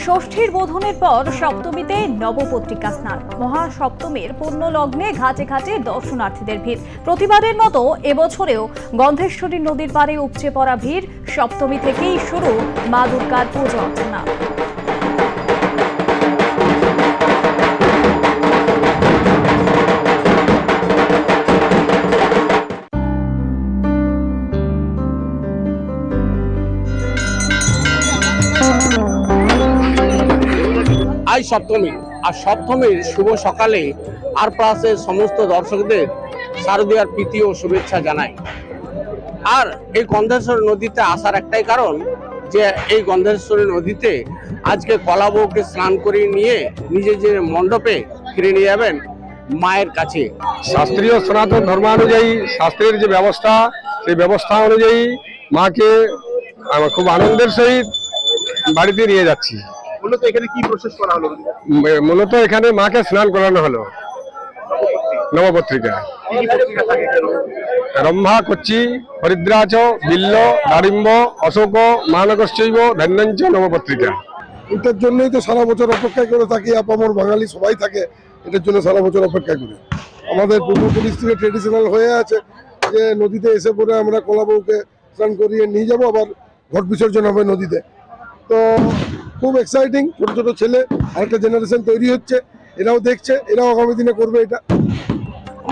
ষষ্ঠীর বোধনের পর সপ্তমীতে নবপত্রিকা স্নান। মহাসপ্তমীর পুণ্য লগ্নে ঘাটে ঘাটে দর্শনার্থীদের ভিড়। প্রতিবারের মতো এবছরেও গন্ধেশ্বরী নদীর পাড়ে উপচে পড়া ভিড়। সপ্তমী থেকেই শুরু মা দুর্গার পুজো অর্চনা। আজ সপ্তমী, আর সপ্তমীর শুভ সকালে আর প্লাসের সমস্ত দর্শকদের শারদীয়ার প্রীতি ও শুভেচ্ছা জানাই। আর এই গন্ধেশ্বরী নদীতে আসার একটাই কারণ যে এই গন্ধেশ্বরী নদীতে আজকে কলা বউকে স্নান করিয়ে নিয়ে নিজের যে মণ্ডপে ফিরে নিয়ে যাবেন মায়ের কাছে। শাস্ত্রীয় সনাতন ধর্মানুযায়ী শাস্ত্রের যে ব্যবস্থা, সেই ব্যবস্থা অনুযায়ী মাকে খুব আনন্দের সহিত বাড়িতে নিয়ে যাচ্ছি। মূলত এখানে কি প্রসেস করা হলো? মূলত এখানে মাকে স্নান করানো হলো নবপত্রিকা। রম্ভা, কচ্ছি, হরিদ্রাচ, বিল্ল, দারিম্ব, অশোক, মানকশ্চৈব, ধন্যঞ্চ নবপত্রিকা। এটার জন্যই তো সারা বছর অপেক্ষা করে থাকি। আপামর বাঙালি সবাই থাকে এটার জন্য সারা বছর অপেক্ষা করে। আমাদের পূর্বপুরুষ থেকে ট্রেডিশনাল হয়ে আছে যে নদীতে এসে পরে আমরা কলা বউকে স্নান করিয়ে নিয়ে যাবো, আবার ঘট বিসর্জন হবে নদীতে। তো খুব এক্সাইটিং। ছোট ছোট ছেলে, আরেকটা জেনারেশন তৈরি হচ্ছে, এরাও দেখছে, এরাও আগামী দিনে করবে এটা।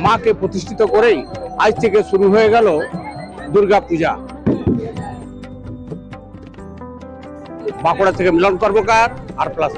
মাকে প্রতিষ্ঠিত করেই আজ থেকে শুরু হয়ে গেল দুর্গা পূজা। বাঁকুড়া থেকে মিলন কর্মকার, আর প্লাস।